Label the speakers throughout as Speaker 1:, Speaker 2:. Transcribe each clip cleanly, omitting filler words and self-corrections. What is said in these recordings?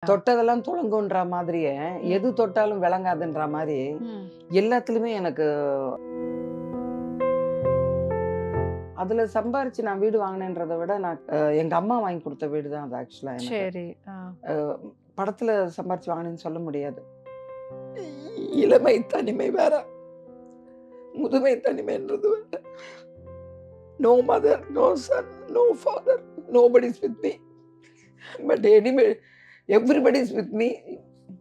Speaker 1: தொட்டதெல்லாம் துலங்குன்ற மாதிரியே,
Speaker 2: ம்.
Speaker 1: எது தொட்டாலும் விளங்காதுன்ற மாரி,
Speaker 2: ம்.
Speaker 1: எல்லாத்துலயுமே எனக்கு அதுல சம்பாரிச்சு நான் வீடு வாங்கினேன்றத விட, நான் எங்க அம்மா வாங்கி குடுத்த வீடு தான் அது ஆக்சுவலா எனக்கு.
Speaker 2: சரி. ஆ.
Speaker 1: அ படத்துல சம்பாரிச்சு வாங்கினேன்னு சொல்ல முடியாது. இளமை தனிமை வேற, முதுமை தனிமைன்றது வேற. No mother, no son, no father, nobody is with me. But anyway everybody is with me.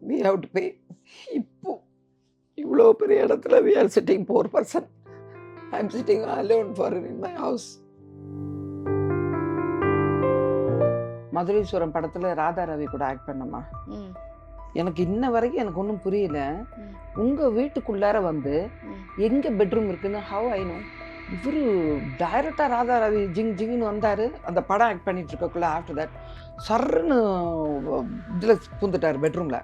Speaker 1: We have to pay. இப்போ இவ்ளோ பெரிய இடத்துல we are sitting poor person. I am sitting alone for in my house. Madhureeswaram படத்துல ராதா ரவி கூட act பண்ணேம்மா.
Speaker 2: ம்.
Speaker 1: எனக்கு இன்ன வரைக்கும் எனக்கு ஒண்ணும் புரியல.
Speaker 2: ம்.
Speaker 1: உங்க வீட்டுக்குள்ளார வந்து
Speaker 2: ம்.
Speaker 1: எங்க பெட்ரூம் இருக்குன்னு ஹவ் ஐ நோ? இவரு டைரக்ட்டா ராதா ரவி ஜிங் ஜிங்ன்னு வந்தாரு. அந்த படம் ஆக்ட் பண்ணிட்டு இருக்கக்குள்ள ஆஃப்டர் தட் சர்ருன்னு இதுல பூந்துட்டாரு பெட்ரூம்ல.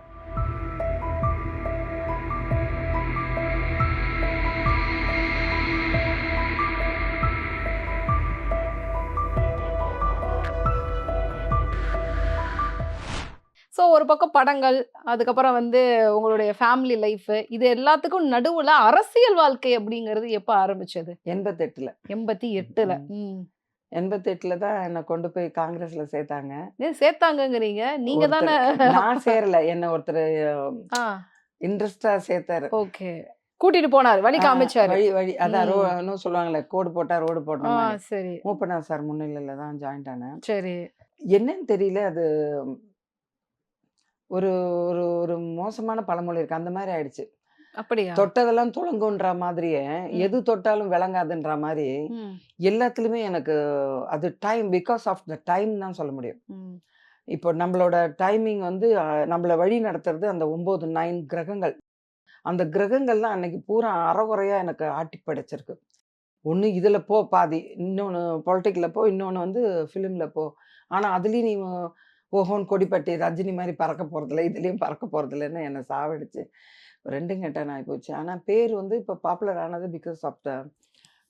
Speaker 2: ஸோ ஒரு பக்கம் படங்கள், அதுக்கப்புறம் வந்து உங்களுடைய ஃபேமிலி லைஃப் இது எல்லாத்துக்கும் நடுவுல அரசியல் வாழ்க்கை அப்படிங்கிறது எப்ப ஆரம்பிச்சது?
Speaker 1: 88ல.
Speaker 2: 88ல.
Speaker 1: ம்.
Speaker 2: ம்.
Speaker 1: 88ல தான் என்ன கொண்டு போய் காங்கிரஸ்ல சேர்த்தாங்க.
Speaker 2: ஏன் சேர்த்தாங்கங்கிறீங்க? நீங்க தான
Speaker 1: ஒருத்தர் நான் சேரல. என்ன ஒருத்தரு
Speaker 2: ஆ.
Speaker 1: இன்ட்ரெஸ்ட்டா சேர்த்தாரு.
Speaker 2: ஓகே. கூட்டிட்டு போனாரு. வழி
Speaker 1: ஆ
Speaker 2: காமிச்சாரு.
Speaker 1: வழி வழி அதான்
Speaker 2: ம்.
Speaker 1: இன்னும் சொல்லுவாங்கல்ல, கோடு போட்டா ரோடு போடுற
Speaker 2: ஆ
Speaker 1: மாரி.
Speaker 2: சரி,
Speaker 1: மூப்பனார் சார் முன்னிலையில தான் ஜாயின்ட் ஆனேன்.
Speaker 2: சரி.
Speaker 1: என்னன்னு தெரியல அது ஒரு ஒரு ஒரு மோசமான பழமொழி இருக்கு. அந்த மாரி ஆயிடுச்சு.
Speaker 2: அப்படியா?
Speaker 1: தொட்டதெல்லாம் துலங்குன்ற மாதிரியே,
Speaker 2: ம்.
Speaker 1: எது தொட்டாலும் விளங்காதுன்ற மாரி,
Speaker 2: ம்.
Speaker 1: எல்லாத்துலயுமே எனக்கு அது time because of the time தான் சொல்ல முடியும்.
Speaker 2: ம்.
Speaker 1: இப்போ நம்மளோட டைமிங் வந்து நம்மள வழி நடத்துறது அந்த 9, 9 கிரகங்கள். அந்த கிரகங்கள்லாம் அன்னைக்கு பூரா அரைகுறையா எனக்கு ஆட்டி படைச்சிருக்கு. ஒண்ணு இதுல போ பாதி, இன்னொன்னு பொலிட்டிக்ல போ, இன்னொன்னு வந்து ஃபிலிம்ல போ. ஆனா அதுலயும் நீ ஓஹோன்னு கொடிப்பட்டி ரஜினி மாரி பறக்க போறதில்ல, இதுலயும் பறக்க போறதில்லன்னு என்ன சாவடிச்சு 2ம் கெட்டவன் ஆயிப்போச்சு. ஆனா பேர் வந்து இப்ப பாப்புலர் ஆனது பிகாஸ் ஆஃப் த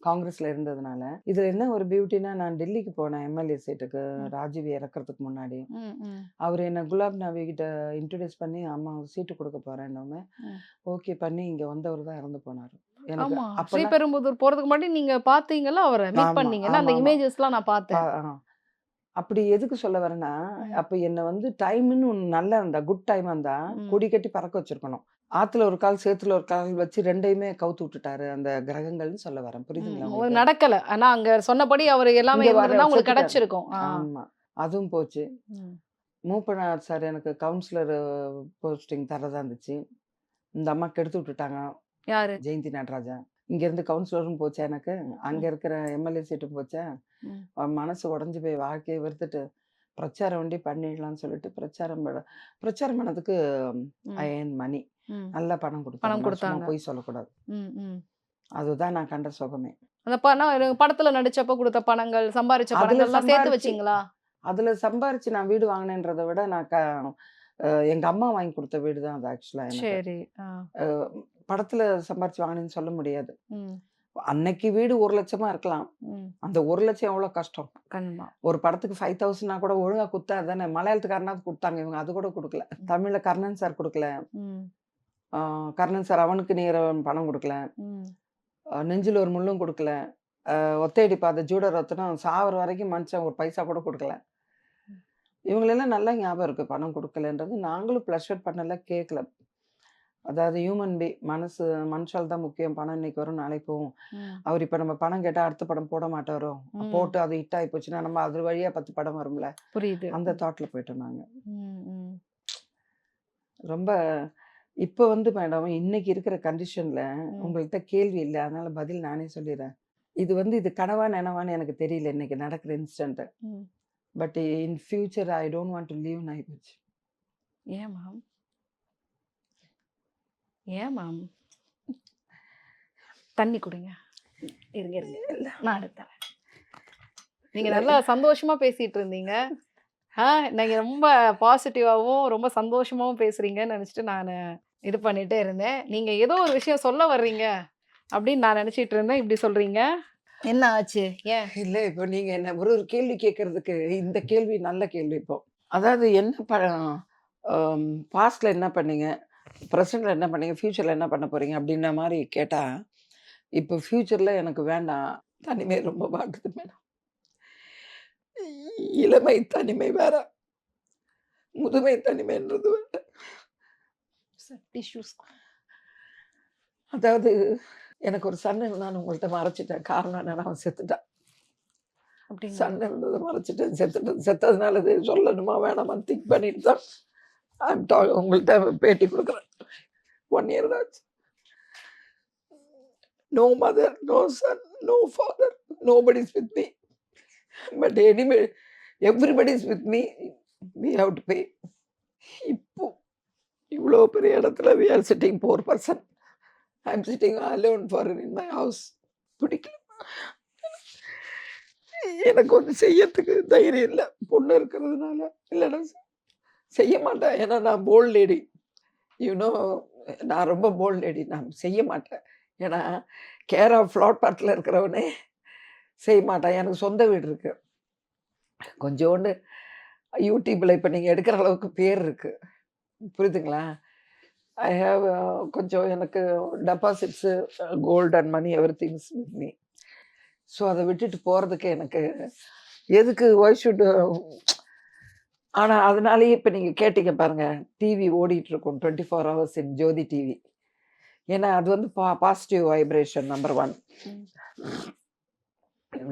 Speaker 1: காங்கிரஸ்ல இருந்ததுனால. இதுல என்ன ஒரு பியூட்டின்னா, நான் டெல்லிக்கு போனேன் எம்எல்ஏ சீட்டுக்கு
Speaker 2: ம்.
Speaker 1: ராஜீவ் இறக்கறதுக்கு முன்னாடி.
Speaker 2: ம். ம்.
Speaker 1: அவரு என்ன குலாப் நபி கிட்ட இன்ட்ரோடியூஸ் பண்ணி, அம்மா சீட்டு குடுக்க போறேன்னோனே,
Speaker 2: ம்.
Speaker 1: ஓகே பண்ணி இங்க வந்தவரு தான் இறந்து போனாரு. எனக்கு
Speaker 2: ஆமா.
Speaker 1: அப்பலாம்
Speaker 2: ஸ்ரீபெரும்புதூர் போறதுக்கு முன்னாடி நீங்க பார்த்தீங்கல்ல அவர? மீட்
Speaker 1: ஆமா,
Speaker 2: பண்ணீங்க. ஏன்னா அந்த
Speaker 1: ஆமாமா.
Speaker 2: இமேஜஸ்லாம் நான்
Speaker 1: பா
Speaker 2: பார்த்தேன்.
Speaker 1: ஆ. அப்படி எதுக்கு சொல்ல வரேன்னா,
Speaker 2: ம்.
Speaker 1: அப்ப என்ன வந்து டைம்ன்னு ஒண்ணு நல்லா இருந்தா, குட் டைமா இருந்தா,
Speaker 2: ம்.
Speaker 1: கொடி கட்டி பறக்க வச்சிருக்கணும். ஆத்துல ஒரு கால், சேத்துல ஒரு கால் வச்சு 2யுமே கவுத்து விட்டுட்டாரு. அந்த கிரகங்கள்னு சொல்ல வரேன்.
Speaker 2: ம்.
Speaker 1: புரியுதுங்களா
Speaker 2: ஒரு
Speaker 1: உங்களுக்கு?
Speaker 2: நடக்கல. ஆனா அங்க சொன்னபடி அவரு எல்லாமே
Speaker 1: இங்க வர
Speaker 2: இருந்திருந்தா உங்களுக்கு
Speaker 1: செத்துட்டாரு.
Speaker 2: கிடைச்சிருக்கும். ஆ.
Speaker 1: ஆமா. அதுவும் போச்சு.
Speaker 2: ம்.
Speaker 1: மூப்பனார் சார் எனக்கு கவுன்சிலர் போஸ்டிங் தர்றதா இருந்துச்சு. இந்த அம்மா கெடுத்து விட்டுட்டாங்க.
Speaker 2: யாரு?
Speaker 1: ஜெயந்தி நடராஜன். இங்கேருந்து கவுன்சிலரும் போச்சா எனக்கு. அங்க
Speaker 2: ம்.
Speaker 1: இருக்கிற எம்எல்ஏ சீட்டும் போச்சா.
Speaker 2: ம்.
Speaker 1: மனசு உடைஞ்சு போய் வாழ்க்கைய வெறுத்துட்டு, பிரச்சாரம் ஒண்டி பண்ணிடலாம்னு சொல்லிட்டு பிரச்சாரம் பண்ணதுக்கு ஐ
Speaker 2: ம்.
Speaker 1: Earn money.
Speaker 2: ம்.
Speaker 1: நல்ல பணம்
Speaker 2: பணம்
Speaker 1: குடுத்தாங்கம்மா. சும்மா
Speaker 2: குடுத்தாங்க.
Speaker 1: பொய் சொல்லக்கூடாது.
Speaker 2: ம். ம்.
Speaker 1: அதுதான் நான் கண்ட சுகமே.
Speaker 2: அந்த பணம் படத்துல நடிச்சப்ப குடுத்த பணங்கள், சம்பாரிச்ச
Speaker 1: அதுல
Speaker 2: பணங்கள்லாம் சேர்த்து
Speaker 1: சம்பாரிச்சு
Speaker 2: வச்சீங்களா?
Speaker 1: அதுல சம்பாரிச்சு நான் வீடு வாங்கினேன்றத விட, நான் எங்க அம்மா வாங்கி குடுத்த வீடு தான் அது ஆக்சுவலா எனக்கு.
Speaker 2: சரி. ஆ.
Speaker 1: அ படத்துல சம்பாரிச்சு வாங்கினேன்னு சொல்ல முடியாது.
Speaker 2: ம்.
Speaker 1: அன்னைக்கு வீடு 1,00,000 இருக்கலாம்.
Speaker 2: ம்.
Speaker 1: அந்த 1,00,000 எவ்வளோ கஷ்டம்.
Speaker 2: கண்டிப்பா.
Speaker 1: ஒரு படத்துக்கு 5,000னா கூட ஒழுங்கா குடுத்தா தானே. மலையாளத்துக்காரனாவது குடுத்தாங்க. இவங்க அது கூட குடுக்கல.
Speaker 2: ம்.
Speaker 1: தமிழ்ல கர்ணன் சார் குடுக்கல.
Speaker 2: ம்.
Speaker 1: கர்ணன் சார் அவனுக்கு நிகரா பணம் குடுக்கல.
Speaker 2: ம்.
Speaker 1: நெஞ்சில ஒரு முள்ளும் குடுக்கல. ஒத்தையடி பாத ஜூடர் ஒருத்தனும் சாவர வரைக்கும் மனுஷன் ஒரு பைசா கூட குடுக்கல. இவங்களெல்லாம் நல்லா ஞாபகம் இருக்கு. பணம் குடுக்கலன்றது. நாங்களும் ப்ளஷர் பண்ணல, கேட்கல. அதாவது ஹியூமன் மனசு மனுஷால் தான் முக்கியம். பணம் இன்னைக்கு வரும், நாளைக்கு போகும்.
Speaker 2: ம்.
Speaker 1: அவர் இப்ப நம்ம பணம் கேட்டா அடுத்த படம் போட மாட்டாரோ?
Speaker 2: ம்.
Speaker 1: போட்டு அது ஹிட் ஆயி போச்சுன்னா, நம்ம அது வழியா 10 படம் வரும்ல.
Speaker 2: புரியுது.
Speaker 1: அந்த தாட்ல போயிட்டோம் நாங்க.
Speaker 2: ம். ம்.
Speaker 1: ரொம்ப இப்ப வந்து மேடம், இன்னைக்கு இருக்கிற கண்டிஷன்ல
Speaker 2: ம்.
Speaker 1: உங்கள்ட்ட கேள்வி இல்ல. அதனால பதில் நானே சொல்லிர்றேன். இது கனவா, நனவான்னு எனக்கு தெரியல இன்னைக்கு நடக்கிற இன்சிடென்ட்.
Speaker 2: ம்.
Speaker 1: But in future I don't want to லிவ்ன்னு ஆயிப்போச்சு.
Speaker 2: ஏன் மேம்? ஏன் மேம்? தண்ணி குடுங்க. இருங்க, இருங்க.
Speaker 1: இல்ல,
Speaker 2: நான் எடுத்து தரேன். நீங்க
Speaker 1: இல்ல.
Speaker 2: நல்லா சந்தோஷமா பேசிட்டு இருந்தீங்க. நீங்க ரொம்ப பாசிட்டிவாவும், ரொம்ப சந்தோஷமாவும் பேசுறீங்கன்னு நெனச்சுட்டு நானு இது பண்ணிட்டே இருந்தேன். நீங்க ஏதோ ஒரு விஷயம் சொல்ல வர்றீங்க அப்படின்னு நான் நெனச்சிட்டு இருந்தேன். இப்படி சொல்றீங்க. என்ன ஆச்சு? ஏன்?
Speaker 1: இல்ல இப்போ நீங்க என்ன ஒரு ஒரு கேள்வி கேட்கறதுக்கு இந்த கேள்வி நல்ல கேள்வி இப்போ. அதாவது என்ன பழம் பாஸ்ட்ல என்ன பண்ணீங்க? பிரசன்ட்ல என்ன பண்ணீங்க? ஃபியூச்சர்ல என்ன பண்ண போறீங்க? அப்படின்ன மாரி கேட்டா, இப்போ ஃபியூச்சர்ல எனக்கு வேண்டாம். தனிமை ரொம்ப வாட்டுது மேடம். இளமை தனிமை வேற, முதுமை தனிமைன்றது வேற.
Speaker 2: டிஷ்யூஸ்
Speaker 1: அதாவது எனக்கு ஒரு சன் இருந்தான்னு உங்கள்ட்ட மறைச்சிட்டேன். காரணம் என்னன்னா, அவன் செத்துட்டான்.
Speaker 2: அப்படிங்களா?
Speaker 1: சன் இருந்தத மறைச்சிட்டேன். செத்ததுனால இது சொல்லணுமா வேணாமான்னு திங்க் பண்ணிட்டு தான் உங்கள்ட்ட பேட்டி குடுக்குறேன். 1 இயர் தான் ஆச்சு. No mother, no son, no father. Nobody is with me. But anyway, everybody is with me. We have to pay. இப்போ இவ்ளோ பெரிய இடத்துல we are sitting poor person. I am sitting alone for in my house. பிடிக்கல. எனக்கு வந்து செய்யறதுக்கு தைரியம் இல்ல. பொண்ணு இருக்கிறதுனால. இல்லன்னா செய்ய மாட்டேன். ஏன்னா நான் போல்ட் லேடி. யூ நோ நான் ரொம்ப போல்ட் லேடி. நான் செய்ய மாட்டேன். ஏன்னா கேர் ஆஃப் ஃப்ளாட் பார்ட்ல இருக்கிறவனே செய்ய மாட்டான். எனக்கு சொந்த வீடு இருக்கு. கொஞ்சோண்டு யூடியூப்ல இப்ப நீங்க எடுக்கிற அளவுக்கு பேர் இருக்கு. புரியுதுங்களா? ஐ ஹேவ் கொஞ்சம் எனக்கு deposits, gold and money everything is with me. So அத விட்டுட்டு போறதுக்கு எனக்கு எதுக்கு ஒய் ஷுட் ஆனா அதனாலேயே இப்ப நீங்க கேட்டீங்க பாருங்க, டிவி ஓடிட்டு இருக்கும் 24 ஹவர்ஸ் இன் ஜோதி டிவி. ஏன்னா அது வந்து பாசிட்டிவ் வைப்ரேஷன் நம்பர் 1.
Speaker 2: ம்.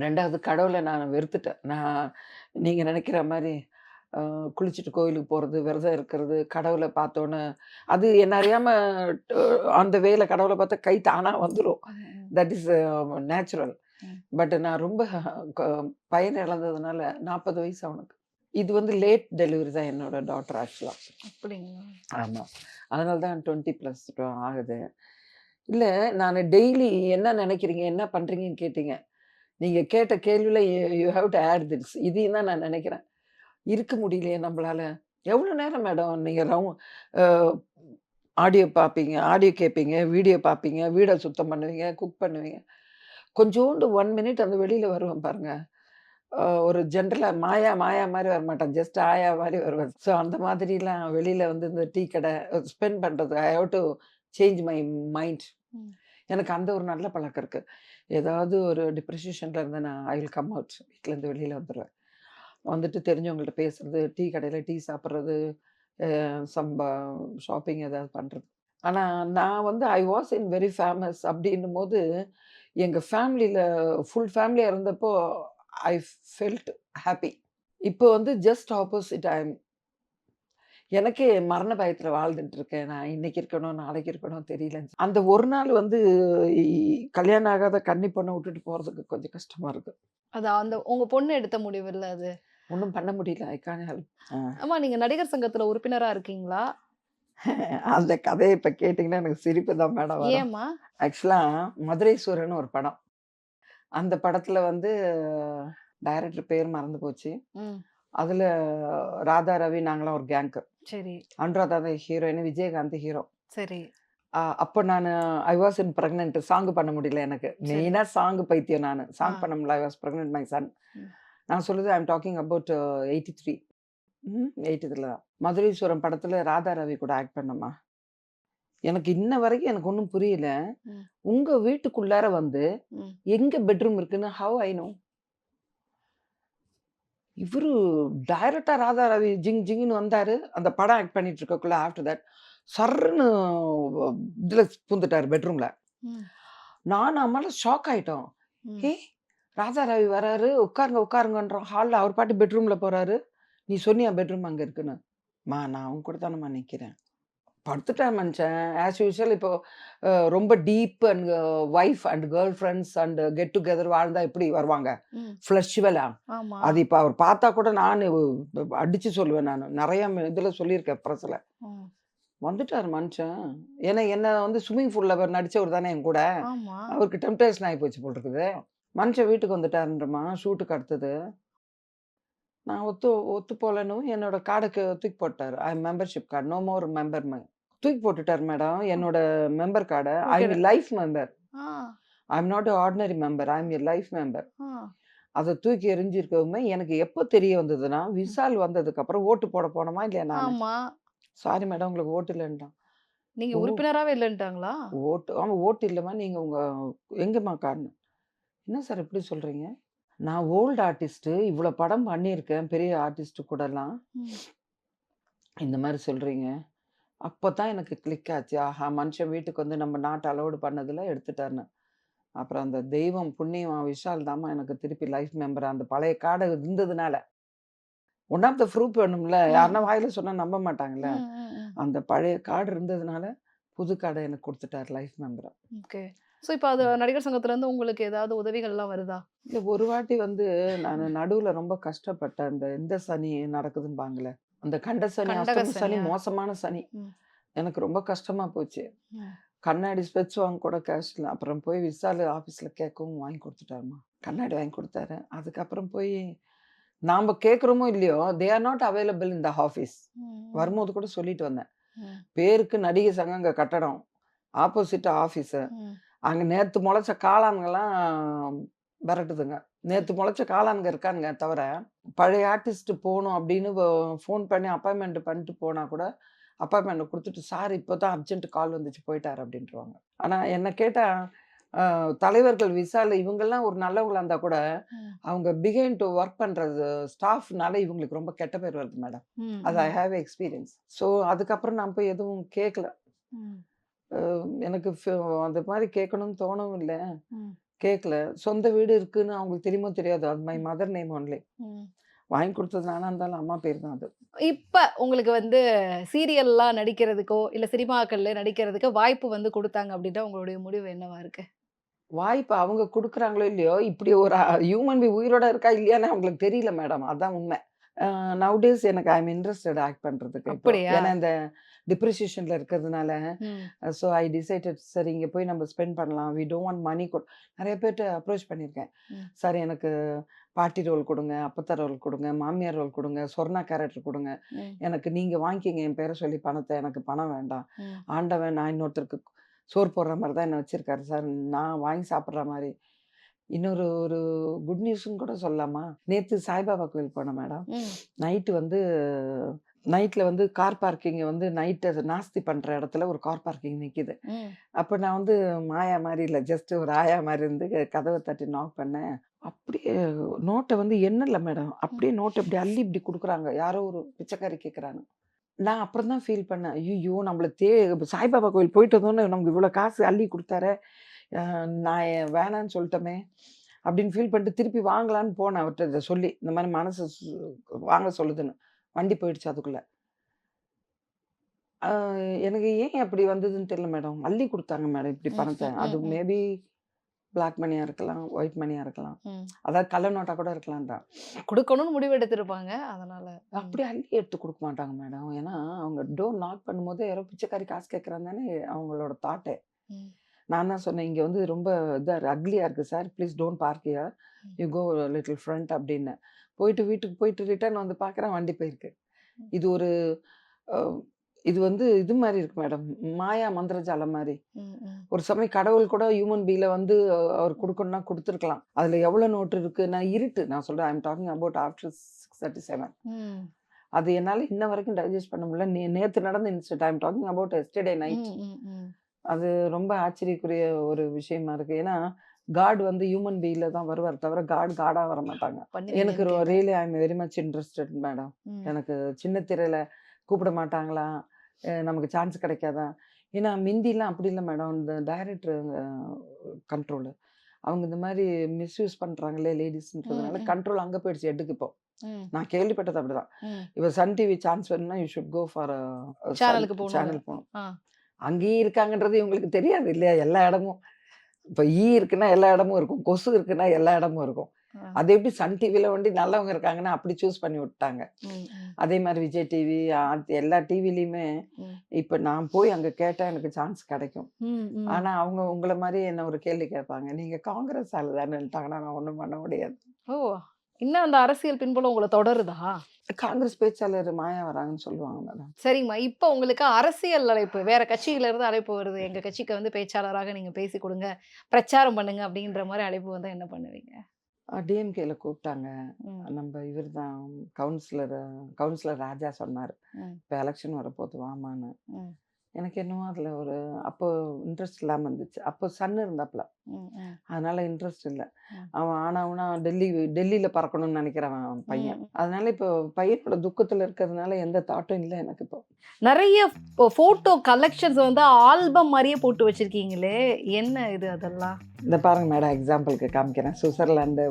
Speaker 1: 2வது கடவுள நான் வெறுத்துட்டேன். நீங்க நினைக்கிற மாரி குளிச்சுட்டு கோயிலுக்கு போறது, விரதம் இருக்கிறது, கடவுள பார்த்தோன்னே அது என்ன அறியாம ட் ஆன் த வேல கடவுள பார்த்தா கை தானா வந்துரும்.
Speaker 2: ம்.
Speaker 1: That is natural.
Speaker 2: ம்.
Speaker 1: பட் நான் ரொம்ப க பையன் இழந்ததுனால 40 வயசு அவனுக்கு. இது வந்து லேட் டெலிவரி தான் என்னோட டாட்டர் ஆக்சுவலா.
Speaker 2: அப்படிங்களா?
Speaker 1: ஆமா. அதனால தான் 20+ ஆகுது. இல்ல நானு டெய்லி என்ன நினைக்கிறீங்க? என்ன பண்றீங்கன்னு கேட்டீங்க. நீங்க கேட்ட கேள்வியில you have to add this. இதையும் தான் நான் நினைக்கிறேன். இருக்க முடியலையே நம்பளால. எவ்வளோ நேரம் மேடம் நீங்க அ ஆடியோ பார்ப்பீங்க, ஆடியோ கேட்பீங்க, வீடியோ பார்ப்பீங்க, வீட சுத்தம் பண்ணுவீங்க, குக் பண்ணுவீங்க. கொஞ்சோண்டு 1 மினிட் அந்த வெளியில வருவேன் பாருங்க. ஒரு ஜென்ரலா மாயா மாயா மாரி வரமாட்டேன். ஜஸ்ட் ஆயா மாரி வருவேன். ஸோ அந்த மாதிரிலாம் வெளியில வந்து இந்த டீ கடை ஸ்பெண்ட் பண்றது. I have to change my mind.
Speaker 2: ம்.
Speaker 1: எனக்கு அந்த ஒரு நல்ல பழக்கம் இருக்கு. ஏதாவது ஒரு டிப்ரெஷன்ல இருந்தேன்னா, ஐ வில் கம் அவுட். வீட்லருந்து வெளியில வந்துருவேன். வந்துட்டு தெரிஞ்சவங்கள்ட்ட பேசுறது, டீ கடையில டீ சாப்பிடுறது, சம் ஷாப்பிங் ஏதாவது பண்றது. ஆனா நான் வந்து I was in very famous அப்படின்னும்போது, எங்க ஃபேமிலில ஃபுல் ஃபேமிலியா இருந்தப்போ ஐ ஃபெல்ட் ஹேப்பி. இப்போ வந்து ஜஸ்ட் ஆப்போசிட் எனக்கே மரண பயத்துல வாழ்ந்துட்டு இருக்கேன். நான் இன்னைக்கு இருக்கணும், நாளைக்கு இருக்கணும் தெரியல. அந்த ஒரு நாள் வந்து இ கல்யாணம் ஆகாத கன்னி பொண்ண விட்டுட்டு போறதுக்கு கொஞ்சம் கஷ்டமா இருக்கு.
Speaker 2: அது அந்த உங்க பொண்ணு எடுத்த முடிவுல்ல அது.
Speaker 1: ஒண்ணும் பண்ண முடியல. I can't help.
Speaker 2: ஆமா, நீங்க நடிகர் சங்கத்துல உறுப்பினரா இருக்கீங்களா?
Speaker 1: அந்த கதைய இப்ப கேட்டீங்கன்னா எனக்கு சிரிப்பு தான் மேடம் வரும்.
Speaker 2: ஏம்மா?
Speaker 1: ஆக்சுவலா மதுரை சூரன்னு ஒரு படம். அந்த படத்துல வந்து டைரக்டர் பேர் மறந்து போச்சு.
Speaker 2: ம்.
Speaker 1: அதுல ராதா, ரவி நாங்கலாம் ஒரு கேங்கு.
Speaker 2: சரி,
Speaker 1: அனுராதா தான் ஹீரோயின், விஜயகாந்த் ஹீரோ.
Speaker 2: சரி,
Speaker 1: அப்போ நானு I was in pregnant. Song பண்ண முடியல எனக்கு.
Speaker 2: சரி.
Speaker 1: மெயினா சாங் பைத்தியம் நானு.
Speaker 2: ஆ.
Speaker 1: சாங் பண்ண முடியல. I was pregnant my son.
Speaker 2: ம்.
Speaker 1: நான் சொல்லுது ஐ அம் டாக்கிங் அபௌட் 83. 80ல தான். மதுரை சூரன் படத்துல ராதா ரவி கூட ஆக்ட் பண்ணேம்மா. எனக்கு இன்ன வரைக்கும் எனக்கு ஒண்ணும் புரியல.
Speaker 2: ம்.
Speaker 1: உங்க வீட்டுக்குள்ளார வந்து
Speaker 2: ம்.
Speaker 1: எங்க பெட்ரூம் இருக்குன்னு ஹவ் ஐ நோ? இவரு டைரக்ட்டா ராதா ரவி ஜிங் ஜிங்ன்னு வந்தாரு. அந்த படம் ஆக்ட் பண்ணிட்டு இருக்கக்குள்ள ஆஃப்டர் தட் சர்ருன்னு இதுல பூந்துட்டாரு பெட்ரூம்ல.
Speaker 2: ம்.
Speaker 1: நானும் அம்மாலாம் ஷாக் ஆயிட்டோம்.
Speaker 2: ம்.
Speaker 1: "ஏய்! ராஜா ரவி வராரு, உட்காருங்க உட்காருங்கன்றோம்." ஹால்ல அவர் பாட்டு பெட்ரூம்ல போறாரு. "நீ சொன்னியா பெட்ரூம் அங்க இருக்குன்னு?" "அம்மா நான் அவங்க கூட தானம்மா நிக்கிறேன்." படுத்துட்டான் மனுஷன். ஆஸ் யூசுவல் இப்போ ரொம்ப deep and wife and girl friends and get together வாழ்ந்தா எப்படி வருவாங்க?
Speaker 2: ம்.
Speaker 1: ஃப்ளஷுவலா?
Speaker 2: ஆமா.
Speaker 1: அது இப்ப அவர் பார்த்தா கூட நானு அடிச்சு சொல்லுவேன் நானு. நெறைய இதுல சொல்லியிருக்கேன் பிரஸ்ல.
Speaker 2: ம்.
Speaker 1: வந்துட்டாரு மனுஷன். ஏன்னா என்ன வந்து ஸ்விம்மிங் பூல்ல அவர் நடிச்சவர் தானே என் கூட.
Speaker 2: ஆமா.
Speaker 1: அவருக்கு டெம்ப்டேஷன் ஆயி போச்சு போல இருக்குது. மனுஷன் வீட்டுக்கு வந்துட்டாருன்றமா, ஷூட்டுக்கு அடுத்தது. நான் ஒத்து போலன்னவும் என்னோட கார்டுக்கு தூக்கி போட்டாரு. I am membership card. No more member தூக்கி போட்டுட்டாரு மேடம்.
Speaker 2: அ.
Speaker 1: என்னோட மெம்பர் கார்ட. I
Speaker 2: okay.
Speaker 1: Am a life member.
Speaker 2: ஆ.
Speaker 1: I am not a ordinary member. I am a life member.
Speaker 2: ஆ.
Speaker 1: அத தூக்கி எறிஞ்சிருக்கவுமே எனக்கு எப்ப தெரிய வந்ததுன்னா,
Speaker 2: ம்.
Speaker 1: விசால் வந்ததுக்கு அப்புறம் ஓட்டு போட போனோமா இல்லையா நானு?
Speaker 2: ஆமா.
Speaker 1: சாரி மேடம் உங்களுக்கு ஓட்டு இல்லன்ட்டான்.
Speaker 2: நீங்க
Speaker 1: ஓ!
Speaker 2: உறுப்பினராவே இல்லன்ட்டாங்களா?
Speaker 1: ஆமா ஓட்டு இல்லம்மா. நீங்க எங்கேம்மா காரணம்? என்ன சார் இப்படி சொல்றீங்க? நான் ஓல்டு ஆர்டிஸ்ட்டு. இவ்வளோ படம் பண்ணியிருக்கேன். பெரிய ஆர்டிஸ்ட் கூடலாம்.
Speaker 2: ம்.
Speaker 1: இந்த மாரி சொல்றீங்க. அப்பதான் எனக்கு கிளிக் ஆச்சு. ஆஹா! மனுஷன் வீட்டுக்கு வந்து நம்ம நாட் அலோவ்டு பண்ணதுல எடுத்துட்டாருன்னு. அப்புறம் அந்த தெய்வம் புண்ணியம் விஷால் தாம்மா எனக்கு திருப்பி லைஃப் மெம்பர் அந்த பழைய கார்டு இருந்ததுனால. ஒன் ஆஃப் த ப்ரூஃப் வேணும்ல.
Speaker 2: ம்.
Speaker 1: யாருன்னா வாயில சொன்னா நம்ப மாட்டாங்கல்ல.
Speaker 2: ம். ம். ம்.
Speaker 1: அந்த பழைய கார்டு இருந்ததுனால, புது கார்ட எனக்கு குடுத்துட்டாரு லைஃப் மெம்பரா.
Speaker 2: ஓகே. ஸோ இப்ப அது நடிகர் சங்கத்துலருந்து உங்களுக்கு ஏதாவது உதவிகள்லாம் வருதா?
Speaker 1: இல்ல ஒரு வாட்டி வந்து நானு நடுவுல ரொம்ப கஷ்டப்பட்டேன். இந்த சனி நடக்குதும்பாங்கல்ல. அந்த கண்ட சனி,
Speaker 2: கண்டக
Speaker 1: அஷ்டம சனி
Speaker 2: சனியா?
Speaker 1: மோசமான சனி.
Speaker 2: ம்.
Speaker 1: எனக்கு ரொம்ப கஷ்டமா போச்சு.
Speaker 2: ம்.
Speaker 1: கண்ணாடி ஸ்பெக்ஸ் வாங்க கூட கேஷ் இல்ல. அப்புறம் போய் விசால் ஆஃபீஸ்ல கேட்கவும் வாங்கி குடுத்துட்டாரும்மா. கண்ணாடி வாங்கி குடுத்தாரு. அதுக்கப்புறம் போய் நாம கேட்கிறோமோ இல்லையோ, they are not available in the office.
Speaker 2: ம்.
Speaker 1: வரும்போது கூட சொல்லிட்டு வந்தேன்.
Speaker 2: ம்.
Speaker 1: பேருக்கு நடிகர் சங்கம் அங்க கட்டடம். Opposite office.
Speaker 2: ம்.
Speaker 1: அங்க நேத்து மொளச்ச காளான்கலாம் பெரட்டுதுங்க. நேத்து மொளச்ச காளான்ங்க இருக்கானுங்க தவிர, பழைய ஆர்டிஸ்ட் போணும் அப்படின்னு ஃபோன் பண்ணி அப்பாயின்ட்மென்ட் பண்ணிட்டு போனா கூட, அப்பாயின்ட்மென்ட் குடுத்துட்டு, "சார் இப்ப தான் அர்ஜென்ட் கால் வந்துச்சு போய்ட்டாரு" அப்படின்ருவாங்க. ஆனா என்ன கேட்டா, அ தலைவர்கள் விசால் இவங்கலாம் ஒரு நல்லவங்களா இருந்தா கூட,
Speaker 2: ம்.
Speaker 1: அவங்க பிஹைண்ட் டு ஒர்க் பண்றது ஸ்டாஃப்னால இவங்களுக்கு ரொம்ப கெட்ட பேர் வருது மேடம்.
Speaker 2: ம்.
Speaker 1: அது ஐ
Speaker 2: ம்.
Speaker 1: Have experience. ஸோ அதுக்கப்புறம் நான் போய் எதுவும் கேட்கல.
Speaker 2: ம்.
Speaker 1: அ எனக்கு அந்த மாரி கேட்கணும்னு தோணவும் இல்ல.
Speaker 2: ம்.
Speaker 1: கேட்கல. சொந்த வீடு இருக்குன்னு அவங்களுக்கு தெரியுமோ தெரியாதோ, அது மை
Speaker 2: ம்.
Speaker 1: Mother name only.
Speaker 2: ம்.
Speaker 1: வாங்கி குடுத்தது நானா இருந்தாலும் அம்மா பேர் தான் அது.
Speaker 2: இப்ப உங்களுக்கு வந்து சீரியல்லாம் நடிக்கிறதுக்கோ, இல்ல சினிமாக்கள்ல நடிக்கிறதுக்கு வாய்ப்பு வந்து குடுத்தாங்க அப்டின்னா, உங்களுடைய முடிவு என்னவா இருக்கு?
Speaker 1: வாய்ப்பு அவங்க குடுக்குறாங்களோ இல்லையோ, இப்படி ஒரு ஹியூமன் பீயிங் உயிரோட இருக்கா இல்லையான்னு அவங்களுக்கு தெரியல மேடம். அதான் உண்மை. நவடேஸ் எனக்கு ஐ அம் இன்ட்ரஸ்டட் ஆக்ட் பண்றதுக்கு இப்போ.
Speaker 2: அப்படியா?
Speaker 1: ஏன்னா இந்த டிப்ரிசியேஷன்ல இருக்கிறதுனால,
Speaker 2: ம்.
Speaker 1: ஸோ ஐ டிசைடட் சரி இங்க போய் நம்ம ஸ்பெண்ட் பண்ணலாம். வி டோன்ட் வாண்ட் மனி நெறைய பேர்ட்ட அப்ரோச் பண்ணியிருக்கேன்.
Speaker 2: ம்.
Speaker 1: சார் எனக்கு பாட்டி ரோல் குடுங்க, அப்பத்தா ரோல் குடுங்க, மாமியார் ரோல் குடுங்க, சொர்ணா கேரக்டர் குடுங்க.
Speaker 2: ம்.
Speaker 1: எனக்கு நீங்க வாங்கிக்கங்க என் பேர சொல்லி பணத்த. எனக்கு பணம் வேண்டாம்.
Speaker 2: ம்.
Speaker 1: ஆண்டவன் நான் இன்னொருத்தருக்கு சோறு போடுற மாரி தான் என்ன வச்சிருக்காரு சார். நான் வாங்கி சாப்பிடுற மாரி. இன்னொரு ஒரு குட் நியூஸ்ன்னு கூட சொல்லலாமா? நேத்து சாய்பாபா கோயில் போனேன் மேடம்.
Speaker 2: ம்.
Speaker 1: நைட்டு வந்து நைட்ல வந்து கார் பார்க்கிங் வந்து நைட்டு நாஸ்தி பண்ற இடத்துல ஒரு கார் பார்க்கிங் நிக்கிது.
Speaker 2: ம்.
Speaker 1: அப்ப நான் வந்து மாயா மாரி இல்ல. ஜஸ்ட் ஒரு ஆயா மாரி இருந்து கதவ தட்டி நாக் பண்ணேன். அப்படியே நோட்ட வந்து எண்ணல மேடம்.
Speaker 2: ம்.
Speaker 1: அப்படியே நோட்ட இப்படி அள்ளி இப்படி குடுக்குறாங்க. யாரோ ஒரு பிச்சைக்காரி கேட்கறான்னு. நான் அப்புறம் தான் ஃபீல் பண்ணேன். ஐய்யய்யோ! நம்மள சாய்பாபா கோயில் போயிட்டு வந்தோனே நமக்கு இவ்வளோ காசு அள்ளி குடுத்தாரே! அ நான் வேணான்னு சொல்ட்டோமே! அப்படின்னு ஃபீல் பண்ணிட்டு திருப்பி வாங்கலான்னு போனேன் அவர்ட்ட இத சொல்லி. இந்த மாரி மனசு வாங்க சொல்லுதுன்னு. வண்டி போயிடுச்சு அதுக்குள்ள. அ எனக்கு ஏன் அப்படி வந்ததுன்னு தெரியல மேடம். அள்ளி குடுத்தாங்க மேடம் இப்படி
Speaker 2: ம்.
Speaker 1: பணத்த.
Speaker 2: ம்.
Speaker 1: அது
Speaker 2: ம். ம்.
Speaker 1: மேபி பிளாக் மணியா இருக்கலாம், ஒயிட் மணியா இருக்கலாம்.
Speaker 2: ம்.
Speaker 1: அதாவது கள்ள நோட்டா கூட இருக்கலாம் தான்.
Speaker 2: குடுக்கணும்னு முடிவு எடுத்திருப்பாங்க. அதனால. ம்.
Speaker 1: அப்படியே அள்ளி எடுத்து குடுக்க மாட்டாங்க மேடம். ஏன்னா, அவங்க டோர் நாக் பண்ணும்போதே யாரோ பிச்சைக்காரி காசு கேட்கறான்னு தானே அவங்களோட தாட்டே.
Speaker 2: ம்.
Speaker 1: நான் தான் சொன்னேன், "இங்க வந்து ரொம்ப அக்லியா இருக்கு sir. Please don't park here.
Speaker 2: ம்.
Speaker 1: யூ கோ லிட்டில் ஃப்ரண்ட்" அப்டின்னேன். போயிட்டு வீட்டுக்கு போயிட்டு ரிட்டர்ன் வந்து பார்க்குறேன் வண்டி போயிருக்கு.
Speaker 2: ம்.
Speaker 1: இது ஒரு அ இது வந்து இது மாரி இருக்கு மேடம். மாயா மந்திரஜாலம் மாரி.
Speaker 2: ம். ம்.
Speaker 1: ஒரு சமயம் கடவுள் கூட ஹியூமன் பீயிங்ல வந்து அவர்
Speaker 2: ம்.
Speaker 1: குடுக்கணும்னா குடுத்துருக்கலாம். அதுல எவ்வளோ நோட்டு இருக்கு? நான் சொல்றேன் ஐ அம் டாக்கிங் அபௌட் ஆஃப்டர் 6:37.
Speaker 2: ம்.
Speaker 1: அது என்னால இன்ன வரைக்கும் டைஜஸ்ட் பண்ண முடியல. நேத்து நடந்த incident. I am talking about yesterday night.
Speaker 2: ம். ம். ம்.
Speaker 1: அது ரொம்ப ஆச்சரியக்குரிய ஒரு விஷயமா இருக்கு. ஏன்னா, காட் வந்து ஹியூமன் பீயிங்ல தான் வருவார் தவிர, காடா வரமாட்டாங்க. எனக்கு
Speaker 2: பண்ணுவீங்கன்னு கேட்டேன்.
Speaker 1: Really I am very much interested madam.
Speaker 2: ம்.
Speaker 1: எனக்கு சின்ன திரையில கூப்பிட மாட்டாங்களா? நமக்கு சான்ஸ் கிடைக்காதா? ஏன்னா மிந்திலாம் அப்படி இல்ல மேடம். இந்த டைரக்டர் கண்ட்ரோலு. அவங்க இந்த மாரி மிஸ்யூஸ் பண்றாங்களே
Speaker 2: ம்.
Speaker 1: லேடீஸ்ன்றதுனால,
Speaker 2: ம்.
Speaker 1: கண்ட்ரோல் அங்க போயிடுச்சு ஹெட்டுக்கு இப்போ.
Speaker 2: ம்.
Speaker 1: நான் கேள்விப்பட்டது அப்படிதான்.
Speaker 2: ம்.
Speaker 1: இப்ப சன் டிவி சான்ஸ் வேணும்னா, you should go for Sun
Speaker 2: சேனலுக்கு போணும்னு.
Speaker 1: சேனல் போணும்.
Speaker 2: ஆ.
Speaker 1: அங்கேயும் இருக்காங்கன்றது இவங்களுக்கு தெரியாது இல்லையா? எல்லா இடமும். இப்ப இருக்குன்னா எல்லா இடமும் இருக்கும். கொசு இருக்குன்னா எல்லா இடமும் இருக்கும்.
Speaker 2: ஆ.
Speaker 1: அது எப்படி சன் டிவில வந்து நல்லவங்க இருக்காங்கன்னா, அப்படி சூஸ் பண்ணி விட்டாங்க.
Speaker 2: ம். ம்.
Speaker 1: அதே மாரி விஜய் டிவி, எல்லா டிவிலயுமே
Speaker 2: ம்.
Speaker 1: இப்ப நான் போய் அங்க கேட்டா எனக்கு சான்ஸ் கிடைக்கும்.
Speaker 2: ம். ம்.
Speaker 1: ஆனா அவங்க உங்கள மாரி என்ன ஒரு கேள்வி கேட்பாங்க. நீங்க காங்கிரஸ் ஆளு தானேன்ட்டாங்கன்னா, நான் ஒண்ணும் பண்ண முடியாது.
Speaker 2: ஓ! இன்னும் அந்த அரசியல் பின்புலம் உங்கள தொடருதா?
Speaker 1: காங்கிரஸ் பேச்சாளர் மாயா வராங்கன்னு சொல்லுவாங்க மேடம்.
Speaker 2: சரிங்கம்மா. இப்ப உங்களுக்கு அரசியல் அழைப்பு, வேற கட்சியில இருந்து அழைப்பு வருது. எங்க கட்சிக்கு வந்து பேச்சாளராக நீங்க பேசிக் குடுங்க, பிரச்சாரம் பண்ணுங்க அப்படின்ற மாரி அழைப்பு வந்தா என்ன பண்ணுவீங்க?
Speaker 1: டிஎம்கேல கூப்பிட்டாங்க.
Speaker 2: ம்.
Speaker 1: நம்ம இவர் தான் கவுன்சிலர் ராஜா சொன்னார்,
Speaker 2: ம்.
Speaker 1: இப்போ எலெக்ஷன் வரப்போகுது வாமான்னு.
Speaker 2: ம்.
Speaker 1: எனக்கு என்னவோ அதில் அப்போ இன்ட்ரெஸ்ட் இல்லாமல் இருந்துச்சு. அப்போ சன் இருந்தாப்புல,
Speaker 2: ம். ம்.
Speaker 1: அதனால இன்ட்ரெஸ்ட் இல்லை.
Speaker 2: ம்.
Speaker 1: அவன் ஆனாவுனா டெல்லியில் பறக்கணும்னு நினைக்கிறவன் அவன் பையன்.
Speaker 2: ம்.
Speaker 1: அதனால இப்போ பையனோட துக்கத்தில் இருக்கிறதுனால எந்த தாட்டும் இல்லை எனக்கு இப்போ.
Speaker 2: நிறைய ஃபோட்டோ கலெக்ஷன்ஸ் வந்து ஆல்பம் மாரியே போட்டு வச்சிருக்கீங்களே! என்ன இது அதெல்லாம்?
Speaker 1: இந்த பாருங்க மேடம், எக்ஸாம்பிளுக்கு காமிக்கிறேன். சுவிட்சர்லாந்து,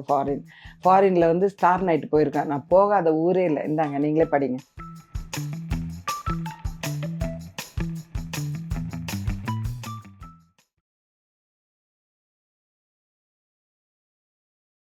Speaker 1: ஃபாரின்ல வந்து ஸ்டார் நைட் போயிருக்கேன். நான் போகாத ஊரே இல்லை. இந்தாங்க நீங்களே படிங்க.